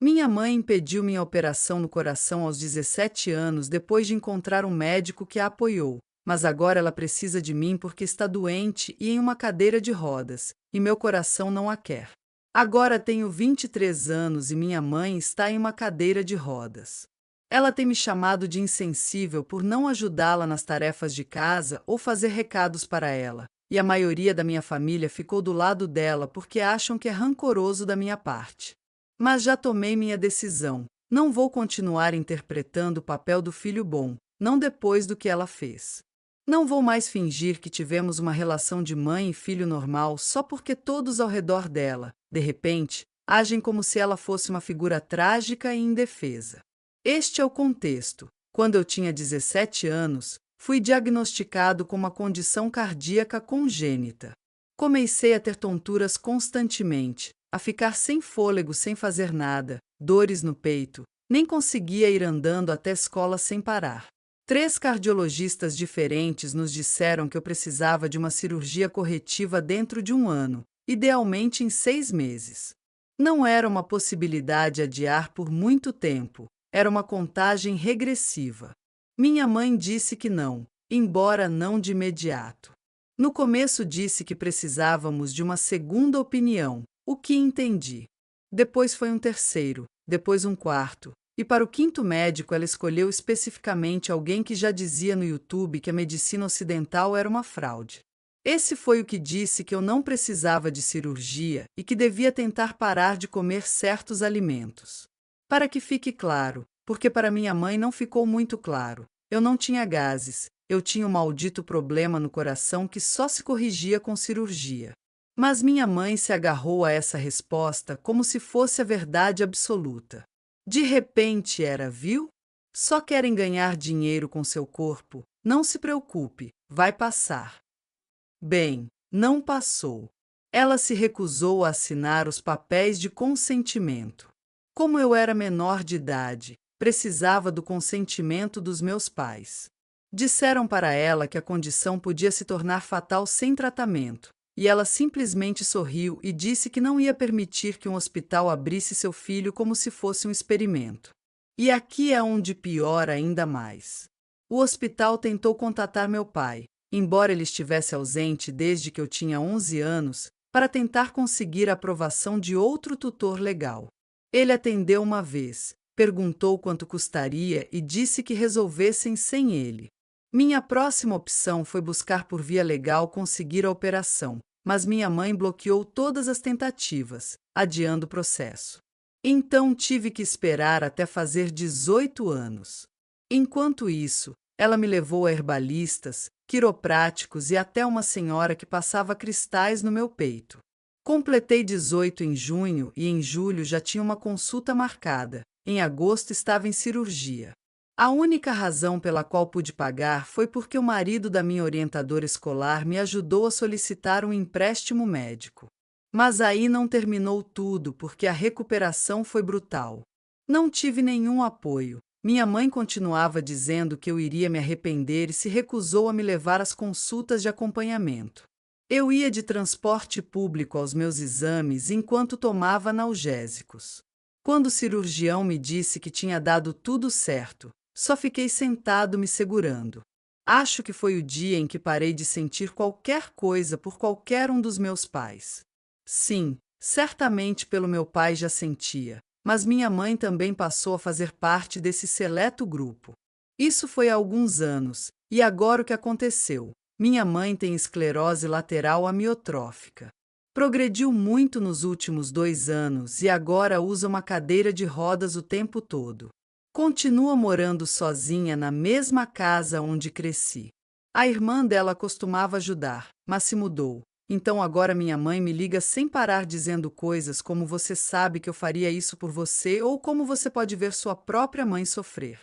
Minha mãe impediu minha operação no coração aos 17 anos depois de encontrar um médico que a apoiou, mas agora ela precisa de mim porque está doente e em uma cadeira de rodas, e meu coração não a quer. Agora tenho 23 anos e minha mãe está em uma cadeira de rodas. Ela tem me chamado de insensível por não ajudá-la nas tarefas de casa ou fazer recados para ela, e a maioria da minha família ficou do lado dela porque acham que é rancoroso da minha parte. Mas já tomei minha decisão. Não vou continuar interpretando o papel do filho bom, não depois do que ela fez. Não vou mais fingir que tivemos uma relação de mãe e filho normal só porque todos ao redor dela, de repente, agem como se ela fosse uma figura trágica e indefesa. Este é o contexto. Quando eu tinha 17 anos, fui diagnosticado com uma condição cardíaca congênita. Comecei a ter tonturas constantemente, a ficar sem fôlego sem fazer nada, dores no peito, nem conseguia ir andando até a escola sem parar. 3 cardiologistas diferentes nos disseram que eu precisava de uma cirurgia corretiva dentro de um ano, idealmente em 6 meses. Não era uma possibilidade adiar por muito tempo, era uma contagem regressiva. Minha mãe disse que não, embora não de imediato. No começo disse que precisávamos de uma segunda opinião, o que entendi. Depois foi um terceiro, depois um quarto, e para o quinto médico ela escolheu especificamente alguém que já dizia no YouTube que a medicina ocidental era uma fraude. Esse foi o que disse que eu não precisava de cirurgia e que devia tentar parar de comer certos alimentos. Para que fique claro, porque para minha mãe não ficou muito claro, eu não tinha gases, eu tinha um maldito problema no coração que só se corrigia com cirurgia. Mas minha mãe se agarrou a essa resposta como se fosse a verdade absoluta. De repente era, viu? Só querem ganhar dinheiro com seu corpo. Não se preocupe, vai passar. Bem, não passou. Ela se recusou a assinar os papéis de consentimento. Como eu era menor de idade, precisava do consentimento dos meus pais. Disseram para ela que a condição podia se tornar fatal sem tratamento, e ela simplesmente sorriu e disse que não ia permitir que um hospital abrisse seu filho como se fosse um experimento. E aqui é onde piora ainda mais. O hospital tentou contatar meu pai, embora ele estivesse ausente desde que eu tinha 11 anos, para tentar conseguir a aprovação de outro tutor legal. Ele atendeu uma vez, perguntou quanto custaria e disse que resolvessem sem ele. Minha próxima opção foi buscar por via legal conseguir a operação, mas minha mãe bloqueou todas as tentativas, adiando o processo. Então tive que esperar até fazer 18 anos. Enquanto isso, ela me levou a herbalistas, quiropráticos e até uma senhora que passava cristais no meu peito. Completei 18 em junho e em julho já tinha uma consulta marcada. Em agosto estava em cirurgia. A única razão pela qual pude pagar foi porque o marido da minha orientadora escolar me ajudou a solicitar um empréstimo médico. Mas aí não terminou tudo porque a recuperação foi brutal. Não tive nenhum apoio. Minha mãe continuava dizendo que eu iria me arrepender e se recusou a me levar às consultas de acompanhamento. Eu ia de transporte público aos meus exames enquanto tomava analgésicos. Quando o cirurgião me disse que tinha dado tudo certo, só fiquei sentado me segurando. Acho que foi o dia em que parei de sentir qualquer coisa por qualquer um dos meus pais. Sim, certamente pelo meu pai já sentia, mas minha mãe também passou a fazer parte desse seleto grupo. Isso foi há alguns anos, e agora o que aconteceu? Minha mãe tem esclerose lateral amiotrófica. Progrediu muito nos últimos 2 anos e agora usa uma cadeira de rodas o tempo todo. Continua morando sozinha na mesma casa onde cresci. A irmã dela costumava ajudar, mas se mudou. Então agora minha mãe me liga sem parar dizendo coisas como você sabe que eu faria isso por você ou como você pode ver sua própria mãe sofrer.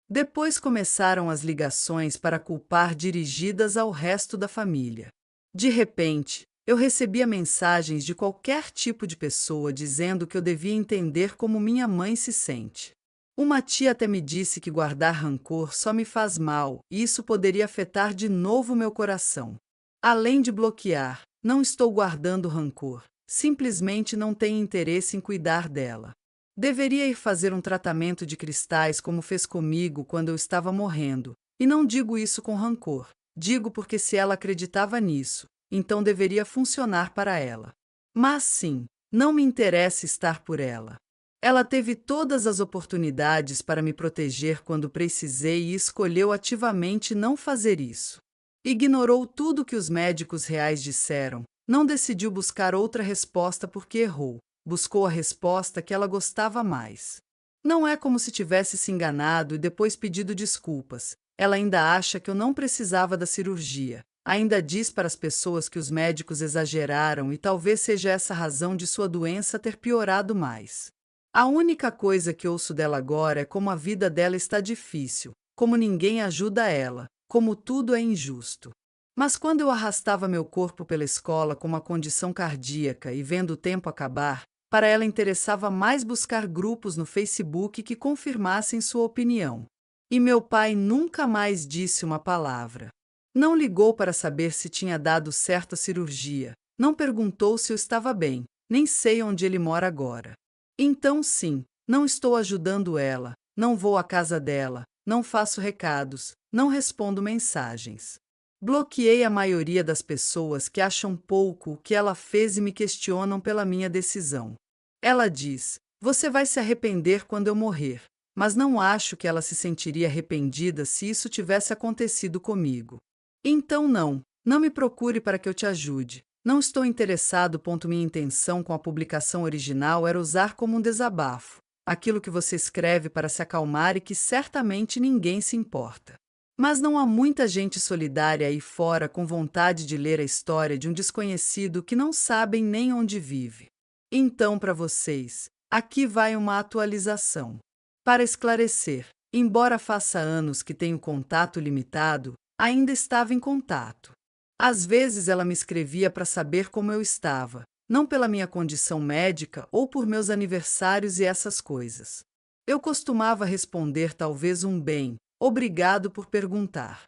Depois começaram as ligações para culpar dirigidas ao resto da família. De repente, eu recebia mensagens de qualquer tipo de pessoa dizendo que eu devia entender como minha mãe se sente. Uma tia até me disse que guardar rancor só me faz mal e isso poderia afetar de novo meu coração. Além de bloquear, não estou guardando rancor, simplesmente não tenho interesse em cuidar dela. Deveria ir fazer um tratamento de cristais como fez comigo quando eu estava morrendo. E não digo isso com rancor. Digo porque se ela acreditava nisso, então deveria funcionar para ela. Mas sim, não me interessa estar por ela. Ela teve todas as oportunidades para me proteger quando precisei e escolheu ativamente não fazer isso. Ignorou tudo que os médicos reais disseram, não decidiu buscar outra resposta porque errou. Buscou a resposta que ela gostava mais. Não é como se tivesse se enganado e depois pedido desculpas. Ela ainda acha que eu não precisava da cirurgia. Ainda diz para as pessoas que os médicos exageraram e talvez seja essa a razão de sua doença ter piorado mais. A única coisa que ouço dela agora é como a vida dela está difícil, como ninguém ajuda ela, como tudo é injusto. Mas quando eu arrastava meu corpo pela escola com uma condição cardíaca e vendo o tempo acabar, para ela interessava mais buscar grupos no Facebook que confirmassem sua opinião. E meu pai nunca mais disse uma palavra. Não ligou para saber se tinha dado certo a cirurgia, não perguntou se eu estava bem, nem sei onde ele mora agora. Então, sim, não estou ajudando ela, não vou à casa dela, não faço recados, não respondo mensagens. Bloqueei a maioria das pessoas que acham pouco o que ela fez e me questionam pela minha decisão. Ela diz: "Você vai se arrepender quando eu morrer", mas não acho que ela se sentiria arrependida se isso tivesse acontecido comigo. Então não me procure para que eu te ajude. Não estou interessado. Minha intenção com a publicação original era usar como um desabafo, aquilo que você escreve para se acalmar e que certamente ninguém se importa. Mas não há muita gente solidária aí fora com vontade de ler a história de um desconhecido que não sabem nem onde vive. Então, para vocês, aqui vai uma atualização. Para esclarecer, embora faça anos que tenho contato limitado, ainda estava em contato. Às vezes ela me escrevia para saber como eu estava, não pela minha condição médica ou por meus aniversários e essas coisas. Eu costumava responder talvez um bem, obrigado por perguntar.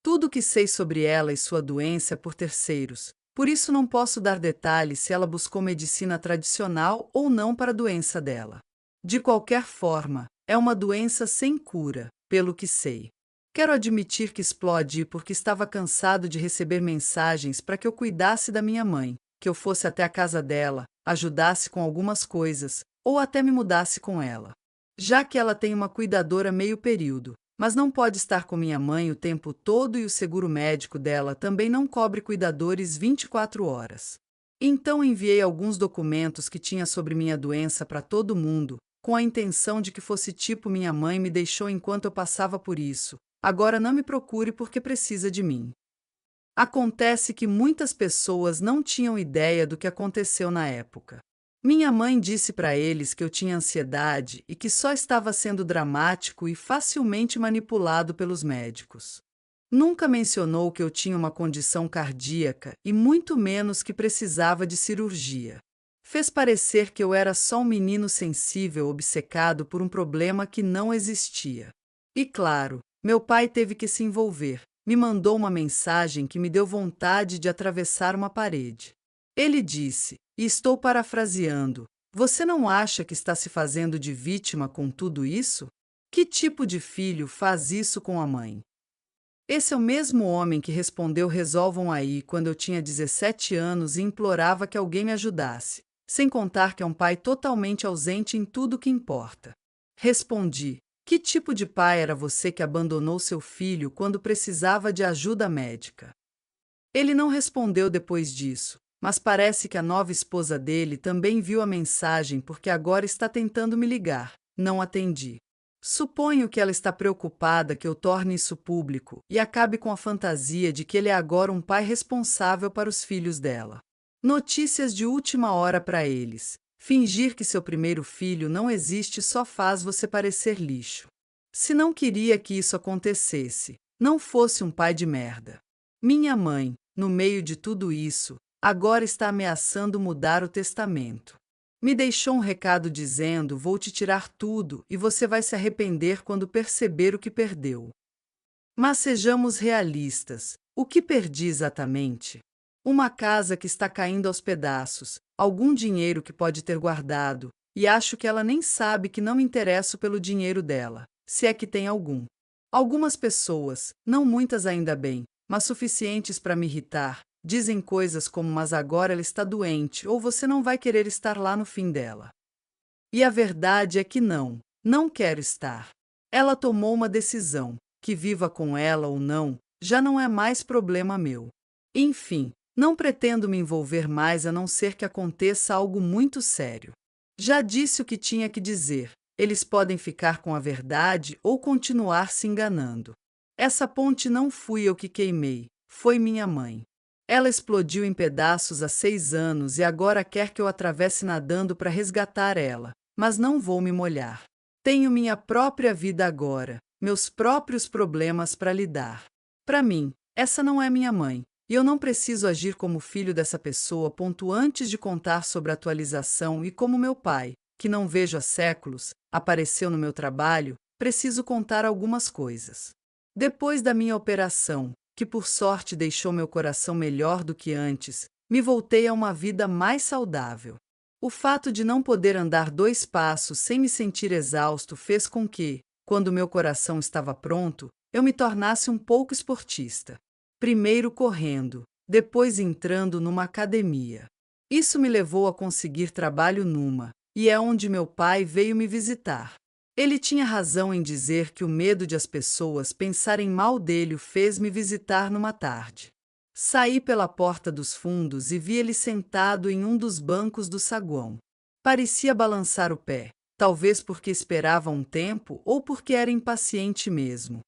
Tudo o que sei sobre ela e sua doença é por terceiros, por isso não posso dar detalhes se ela buscou medicina tradicional ou não para a doença dela. De qualquer forma, é uma doença sem cura, pelo que sei. Quero admitir que explodi porque estava cansado de receber mensagens para que eu cuidasse da minha mãe, que eu fosse até a casa dela, ajudasse com algumas coisas, ou até me mudasse com ela. Já que ela tem uma cuidadora meio período, mas não pode estar com minha mãe o tempo todo e o seguro médico dela também não cobre cuidadores 24 horas. Então enviei alguns documentos que tinha sobre minha doença para todo mundo, com a intenção de que fosse tipo minha mãe me deixou enquanto eu passava por isso. Agora não me procure porque precisa de mim. Acontece que muitas pessoas não tinham ideia do que aconteceu na época. Minha mãe disse para eles que eu tinha ansiedade e que só estava sendo dramático e facilmente manipulado pelos médicos. Nunca mencionou que eu tinha uma condição cardíaca e muito menos que precisava de cirurgia. Fez parecer que eu era só um menino sensível obcecado por um problema que não existia. E claro, meu pai teve que se envolver. Me mandou uma mensagem que me deu vontade de atravessar uma parede. Ele disse, e estou parafraseando: "Você não acha que está se fazendo de vítima com tudo isso? Que tipo de filho faz isso com a mãe?" Esse é o mesmo homem que respondeu "resolvam aí" quando eu tinha 17 anos e implorava que alguém me ajudasse, sem contar que é um pai totalmente ausente em tudo o que importa. Respondi: "Que tipo de pai era você que abandonou seu filho quando precisava de ajuda médica?" Ele não respondeu depois disso, mas parece que a nova esposa dele também viu a mensagem porque agora está tentando me ligar. Não atendi. Suponho que ela está preocupada que eu torne isso público e acabe com a fantasia de que ele é agora um pai responsável para os filhos dela. Notícias de última hora para eles. Fingir que seu primeiro filho não existe só faz você parecer lixo. Se não queria que isso acontecesse, não fosse um pai de merda. Minha mãe, no meio de tudo isso, agora está ameaçando mudar o testamento. Me deixou um recado dizendo: "Vou te tirar tudo e você vai se arrepender quando perceber o que perdeu." Mas sejamos realistas. O que perdi exatamente? Uma casa que está caindo aos pedaços, algum dinheiro que pode ter guardado, e acho que ela nem sabe que não me interesso pelo dinheiro dela, se é que tem algum. Algumas pessoas, não muitas ainda bem, mas suficientes para me irritar, dizem coisas como mas agora ela está doente ou você não vai querer estar lá no fim dela. E a verdade é que não quero estar. Ela tomou uma decisão, que viva com ela ou não, já não é mais problema meu. Enfim, não pretendo me envolver mais a não ser que aconteça algo muito sério. Já disse o que tinha que dizer, eles podem ficar com a verdade ou continuar se enganando. Essa ponte não fui eu que queimei, foi minha mãe. Ela explodiu em pedaços há 6 anos e agora quer que eu atravesse nadando para resgatar ela, mas não vou me molhar. Tenho minha própria vida agora, meus próprios problemas para lidar. Para mim, essa não é minha mãe, e eu não preciso agir como filho dessa pessoa. Antes de contar sobre a atualização e como meu pai, que não vejo há séculos, apareceu no meu trabalho, preciso contar algumas coisas. Depois da minha operação, que por sorte deixou meu coração melhor do que antes, me voltei a uma vida mais saudável. O fato de não poder andar 2 passos sem me sentir exausto fez com que, quando meu coração estava pronto, eu me tornasse um pouco esportista. Primeiro correndo, depois entrando numa academia. Isso me levou a conseguir trabalho e é onde meu pai veio me visitar. Ele tinha razão em dizer que o medo de as pessoas pensarem mal dele o fez me visitar numa tarde. Saí pela porta dos fundos e vi ele sentado em um dos bancos do saguão. Parecia balançar o pé, talvez porque esperava um tempo ou porque era impaciente mesmo.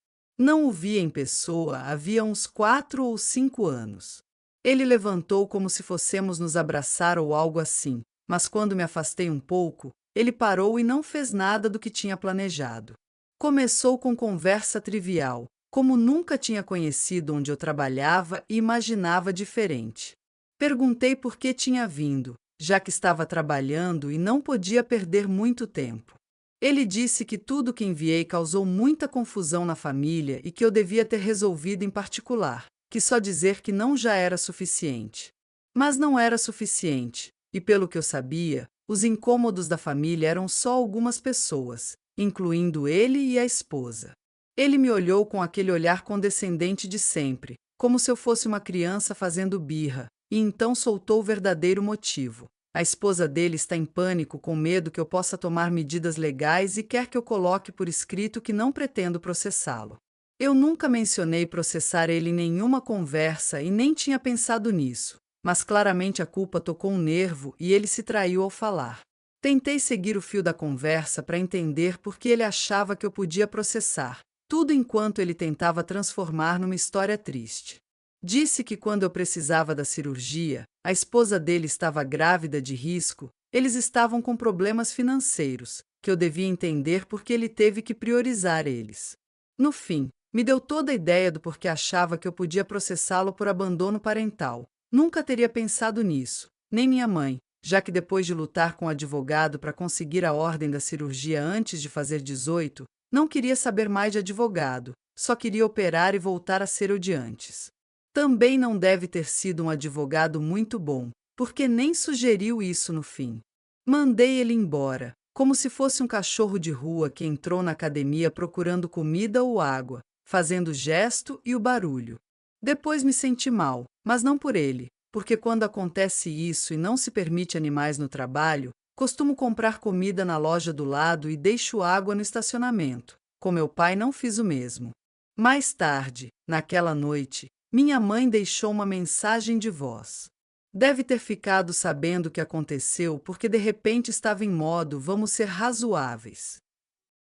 Não o via em pessoa havia uns 4 ou 5 anos. Ele levantou como se fossemos nos abraçar ou algo assim, mas quando me afastei um pouco, ele parou e não fez nada do que tinha planejado. Começou com conversa trivial, como nunca tinha conhecido onde eu trabalhava e imaginava diferente. Perguntei por que tinha vindo, já que estava trabalhando e não podia perder muito tempo. Ele disse que tudo que enviei causou muita confusão na família e que eu devia ter resolvido em particular, que só dizer que não já era suficiente. Mas não era suficiente, e pelo que eu sabia, os incômodos da família eram só algumas pessoas, incluindo ele e a esposa. Ele me olhou com aquele olhar condescendente de sempre, como se eu fosse uma criança fazendo birra, e então soltou o verdadeiro motivo. A esposa dele está em pânico com medo que eu possa tomar medidas legais e quer que eu coloque por escrito que não pretendo processá-lo. Eu nunca mencionei processar ele em nenhuma conversa e nem tinha pensado nisso, mas claramente a culpa tocou um nervo e ele se traiu ao falar. Tentei seguir o fio da conversa para entender por que ele achava que eu podia processar, tudo enquanto ele tentava transformar numa história triste. Disse que quando eu precisava da cirurgia, a esposa dele estava grávida de risco, eles estavam com problemas financeiros, que eu devia entender porque ele teve que priorizar eles. No fim, me deu toda a ideia do porquê achava que eu podia processá-lo por abandono parental. Nunca teria pensado nisso, nem minha mãe, já que depois de lutar com o advogado para conseguir a ordem da cirurgia antes de fazer 18, não queria saber mais de advogado, só queria operar e voltar a ser o de antes. Também não deve ter sido um advogado muito bom, porque nem sugeriu isso no fim. Mandei ele embora, como se fosse um cachorro de rua que entrou na academia procurando comida ou água, fazendo o gesto e o barulho. Depois me senti mal, mas não por ele, porque quando acontece isso e não se permite animais no trabalho, costumo comprar comida na loja do lado e deixo água no estacionamento. Com meu pai não fiz o mesmo. Mais tarde, naquela noite, minha mãe deixou uma mensagem de voz. Deve ter ficado sabendo o que aconteceu porque de repente estava em modo vamos ser razoáveis.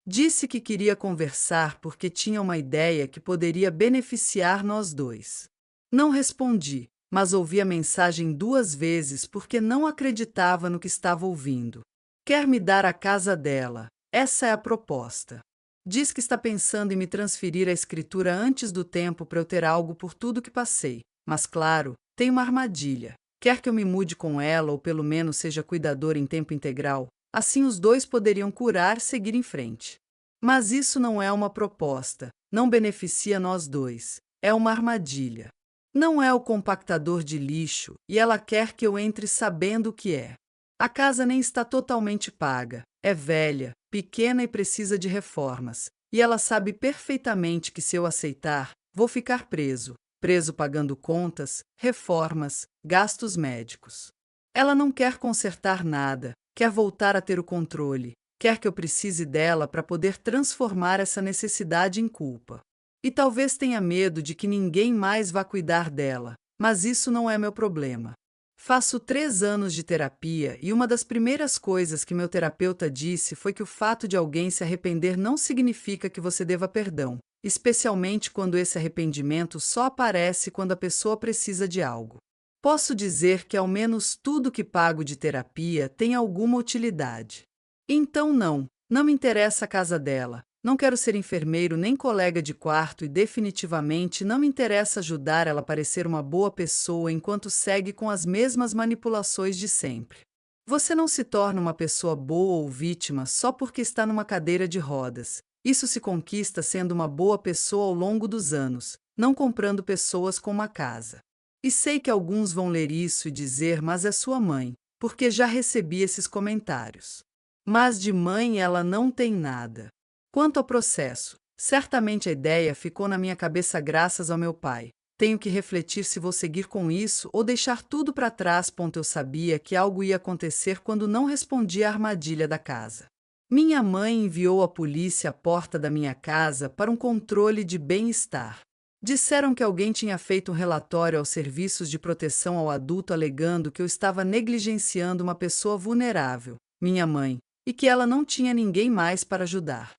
Disse que queria conversar porque tinha uma ideia que poderia beneficiar nós dois. Não respondi, mas ouvi a mensagem 2 vezes porque não acreditava no que estava ouvindo. Quer me dar a casa dela, essa é a proposta. Diz que está pensando em me transferir a escritura antes do tempo para eu ter algo por tudo que passei. Mas claro, tem uma armadilha. Quer que eu me mude com ela ou pelo menos seja cuidador em tempo integral. Assim os dois poderiam curar e seguir em frente. Mas isso não é uma proposta. Não beneficia nós dois. É uma armadilha. Não é o compactador de lixo e ela quer que eu entre sabendo o que é. A casa nem está totalmente paga, é velha, pequena e precisa de reformas. E ela sabe perfeitamente que se eu aceitar, vou ficar preso. Preso pagando contas, reformas, gastos médicos. Ela não quer consertar nada, quer voltar a ter o controle, quer que eu precise dela para poder transformar essa necessidade em culpa. E talvez tenha medo de que ninguém mais vá cuidar dela, mas isso não é meu problema. Faço 3 anos de terapia e uma das primeiras coisas que meu terapeuta disse foi que o fato de alguém se arrepender não significa que você deva perdão, especialmente quando esse arrependimento só aparece quando a pessoa precisa de algo. Posso dizer que ao menos tudo que pago de terapia tem alguma utilidade. Então não me interessa a casa dela. Não quero ser enfermeiro nem colega de quarto e definitivamente não me interessa ajudar ela a parecer uma boa pessoa enquanto segue com as mesmas manipulações de sempre. Você não se torna uma pessoa boa ou vítima só porque está numa cadeira de rodas. Isso se conquista sendo uma boa pessoa ao longo dos anos, não comprando pessoas com uma casa. E sei que alguns vão ler isso e dizer, mas é sua mãe, porque já recebi esses comentários. Mas de mãe ela não tem nada. Quanto ao processo, certamente a ideia ficou na minha cabeça graças ao meu pai. Tenho que refletir se vou seguir com isso ou deixar tudo para trás. Eu sabia que algo ia acontecer quando não respondi à armadilha da casa. Minha mãe enviou a polícia à porta da minha casa para um controle de bem-estar. Disseram que alguém tinha feito um relatório aos serviços de proteção ao adulto alegando que eu estava negligenciando uma pessoa vulnerável, minha mãe, e que ela não tinha ninguém mais para ajudar.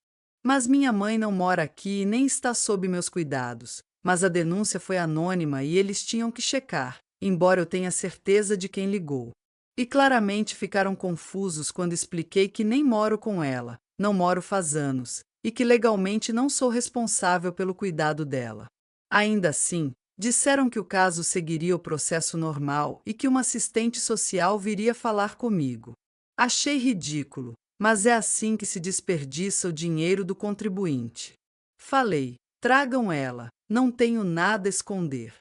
Mas minha mãe não mora aqui e nem está sob meus cuidados. Mas a denúncia foi anônima e eles tinham que checar, embora eu tenha certeza de quem ligou. E claramente ficaram confusos quando expliquei que nem moro com ela, não moro faz anos, e que legalmente não sou responsável pelo cuidado dela. Ainda assim, disseram que o caso seguiria o processo normal e que uma assistente social viria falar comigo. Achei ridículo. Mas é assim que se desperdiça o dinheiro do contribuinte. Falei, tragam ela, não tenho nada a esconder.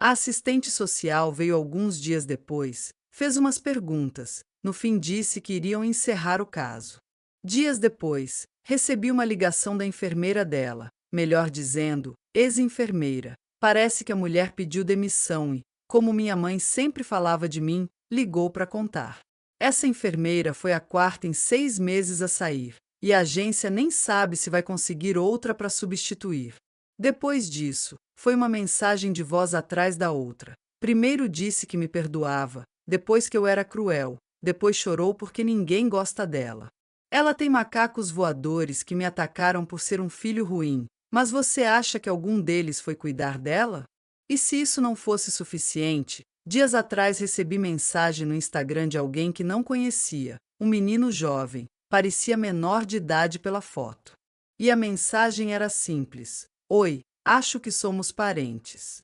A assistente social veio alguns dias depois, fez umas perguntas, no fim disse que iriam encerrar o caso. Dias depois, recebi uma ligação da enfermeira dela, melhor dizendo, ex-enfermeira. Parece que a mulher pediu demissão e, como minha mãe sempre falava de mim, ligou para contar. Essa enfermeira foi a quarta em 6 meses a sair, e a agência nem sabe se vai conseguir outra para substituir. Depois disso, foi uma mensagem de voz atrás da outra. Primeiro disse que me perdoava, depois que eu era cruel, depois chorou porque ninguém gosta dela. Ela tem macacos voadores que me atacaram por ser um filho ruim, mas você acha que algum deles foi cuidar dela? E se isso não fosse suficiente, dias atrás recebi mensagem no Instagram de alguém que não conhecia, um menino jovem, parecia menor de idade pela foto. E a mensagem era simples: Oi, acho que somos parentes.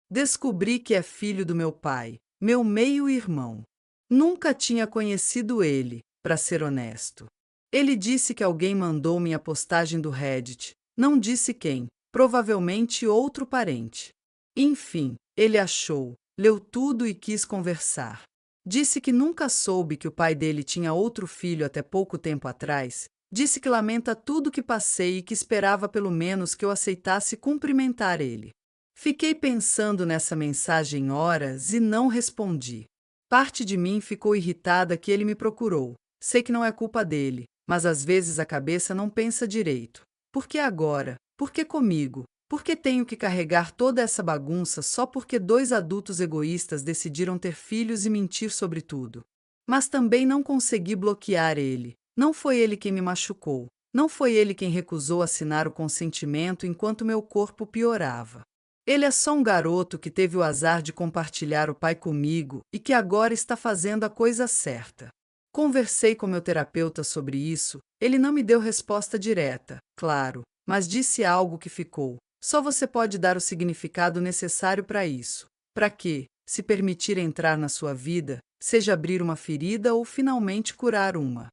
Descobri que é filho do meu pai, meu meio-irmão. Nunca tinha conhecido ele, para ser honesto. Ele disse que alguém mandou minha postagem do Reddit, não disse quem, provavelmente outro parente. Enfim, ele achou, leu tudo e quis conversar. Disse que nunca soube que o pai dele tinha outro filho até pouco tempo atrás. Disse que lamenta tudo que passei e que esperava pelo menos que eu aceitasse cumprimentar ele. Fiquei pensando nessa mensagem horas e não respondi. Parte de mim ficou irritada que ele me procurou. Sei que não é culpa dele, mas às vezes a cabeça não pensa direito. Por que agora? Por que comigo? Por que tenho que carregar toda essa bagunça só porque 2 adultos egoístas decidiram ter filhos e mentir sobre tudo? Mas também não consegui bloquear ele. Não foi ele quem me machucou. Não foi ele quem recusou assinar o consentimento enquanto meu corpo piorava. Ele é só um garoto que teve o azar de compartilhar o pai comigo e que agora está fazendo a coisa certa. Conversei com meu terapeuta sobre isso. Ele não me deu resposta direta, claro, mas disse algo que ficou. Só você pode dar o significado necessário para isso. Para que, se permitir entrar na sua vida, seja abrir uma ferida ou finalmente curar uma.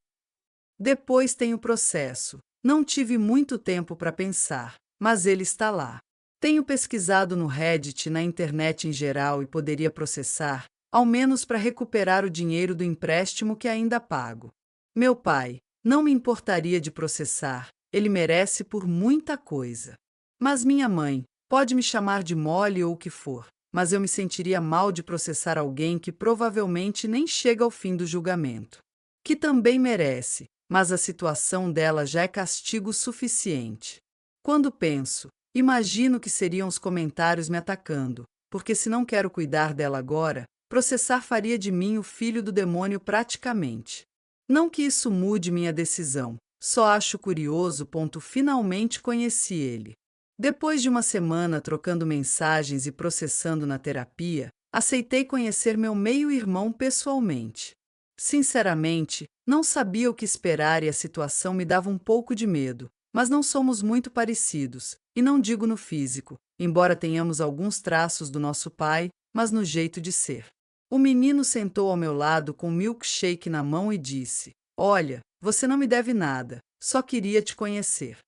Depois tem o processo. Não tive muito tempo para pensar, mas ele está lá. Tenho pesquisado no Reddit e na internet em geral e poderia processar, ao menos para recuperar o dinheiro do empréstimo que ainda pago. Meu pai, não me importaria de processar, ele merece por muita coisa. Mas minha mãe, pode me chamar de mole ou o que for, mas eu me sentiria mal de processar alguém que provavelmente nem chega ao fim do julgamento. Que também merece, mas a situação dela já é castigo suficiente. Quando penso, imagino que seriam os comentários me atacando, porque se não quero cuidar dela agora, processar faria de mim o filho do demônio praticamente. Não que isso mude minha decisão, só acho curioso. Finalmente conheci ele. Depois de uma semana trocando mensagens e processando na terapia, aceitei conhecer meu meio-irmão pessoalmente. Sinceramente, não sabia o que esperar e a situação me dava um pouco de medo, mas não somos muito parecidos, e não digo no físico, embora tenhamos alguns traços do nosso pai, mas no jeito de ser. O menino sentou ao meu lado com um milkshake na mão e disse: "Olha, você não me deve nada, só queria te conhecer."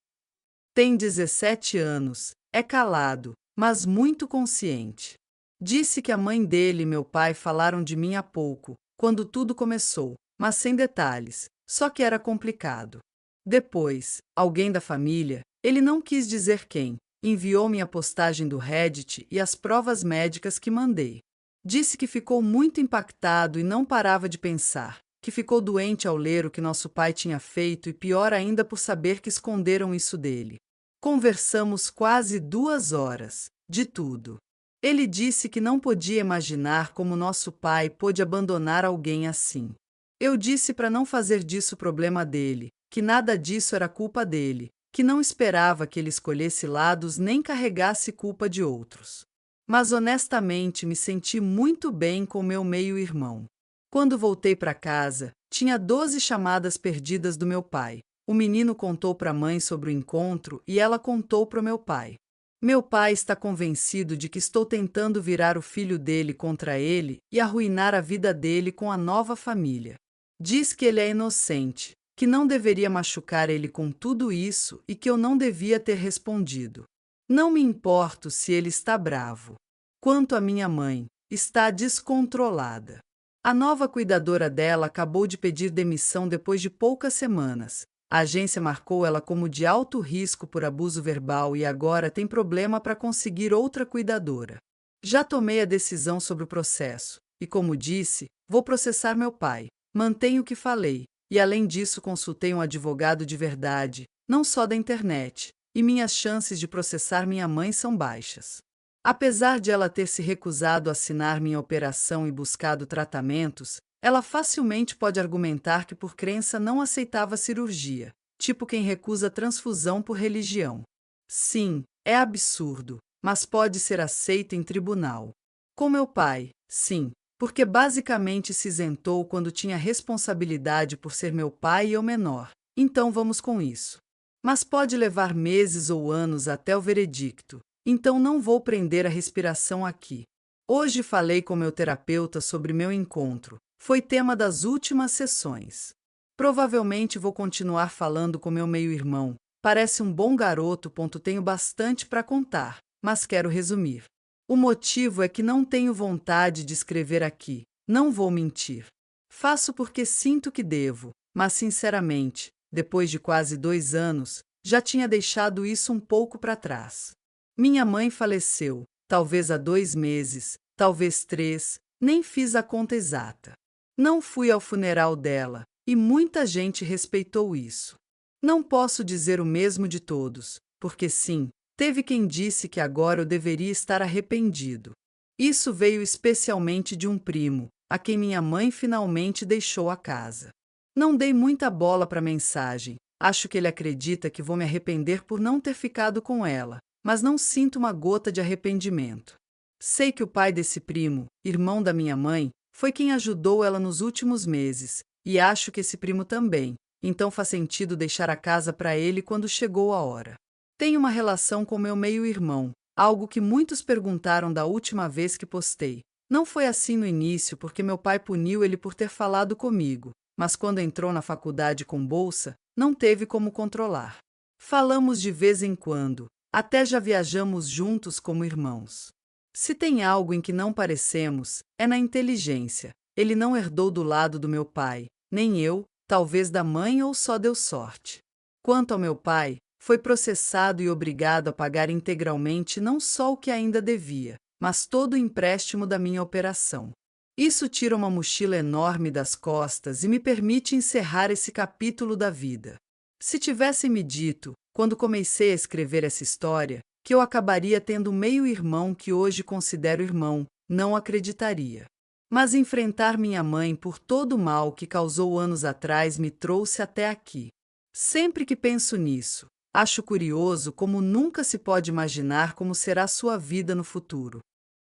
Tem 17 anos, é calado, mas muito consciente. Disse que a mãe dele e meu pai falaram de mim há pouco, quando tudo começou, mas sem detalhes, só que era complicado. Depois, alguém da família, ele não quis dizer quem, enviou minha postagem do Reddit e as provas médicas que mandei. Disse que ficou muito impactado e não parava de pensar, que ficou doente ao ler o que nosso pai tinha feito e pior ainda por saber que esconderam isso dele. Conversamos quase 2 horas, de tudo. Ele disse que não podia imaginar como nosso pai pôde abandonar alguém assim. Eu disse para não fazer disso problema dele, que nada disso era culpa dele, que não esperava que ele escolhesse lados nem carregasse culpa de outros. Mas honestamente me senti muito bem com meu meio-irmão. Quando voltei para casa, tinha 12 chamadas perdidas do meu pai. O menino contou para a mãe sobre o encontro e ela contou para o meu pai. Meu pai está convencido de que estou tentando virar o filho dele contra ele e arruinar a vida dele com a nova família. Diz que ele é inocente, que não deveria machucar ele com tudo isso e que eu não devia ter respondido. Não me importo se ele está bravo. Quanto à minha mãe, está descontrolada. A nova cuidadora dela acabou de pedir demissão depois de poucas semanas. A agência marcou ela como de alto risco por abuso verbal e agora tem problema para conseguir outra cuidadora. Já tomei a decisão sobre o processo e, como disse, vou processar meu pai. Mantenho o que falei e, além disso, consultei um advogado de verdade, não só da internet, e minhas chances de processar minha mãe são baixas. Apesar de ela ter se recusado a assinar minha operação e buscado tratamentos, ela facilmente pode argumentar que por crença não aceitava cirurgia, tipo quem recusa transfusão por religião. Sim, é absurdo, mas pode ser aceito em tribunal. Com meu pai, sim, porque basicamente se isentou quando tinha responsabilidade por ser meu pai e eu menor, então vamos com isso. Mas pode levar meses ou anos até o veredicto, então não vou prender a respiração aqui. Hoje falei com meu terapeuta sobre meu encontro. Foi tema das últimas sessões. Provavelmente vou continuar falando com meu meio-irmão. Parece um bom garoto. Tenho bastante para contar, mas quero resumir. O motivo é que não tenho vontade de escrever aqui. Não vou mentir. Faço porque sinto que devo, mas sinceramente, depois de quase 2 anos, já tinha deixado isso um pouco para trás. Minha mãe faleceu, talvez há 2 meses, talvez 3, nem fiz a conta exata. Não fui ao funeral dela, e muita gente respeitou isso. Não posso dizer o mesmo de todos, porque sim, teve quem disse que agora eu deveria estar arrependido. Isso veio especialmente de um primo, a quem minha mãe finalmente deixou a casa. Não dei muita bola para a mensagem, acho que ele acredita que vou me arrepender por não ter ficado com ela, mas não sinto uma gota de arrependimento. Sei que o pai desse primo, irmão da minha mãe, foi quem ajudou ela nos últimos meses, e acho que esse primo também, então faz sentido deixar a casa para ele quando chegou a hora. Tenho uma relação com meu meio-irmão, algo que muitos perguntaram da última vez que postei. Não foi assim no início porque meu pai puniu ele por ter falado comigo, mas quando entrou na faculdade com bolsa, não teve como controlar. Falamos de vez em quando, até já viajamos juntos como irmãos. Se tem algo em que não parecemos, é na inteligência. Ele não herdou do lado do meu pai, nem eu, talvez da mãe ou só deu sorte. Quanto ao meu pai, foi processado e obrigado a pagar integralmente não só o que ainda devia, mas todo o empréstimo da minha operação. Isso tira uma mochila enorme das costas e me permite encerrar esse capítulo da vida. Se tivessem me dito, quando comecei a escrever essa história, que eu acabaria tendo um meio-irmão que hoje considero irmão, não acreditaria. Mas enfrentar minha mãe por todo o mal que causou anos atrás me trouxe até aqui. Sempre que penso nisso, acho curioso como nunca se pode imaginar como será sua vida no futuro.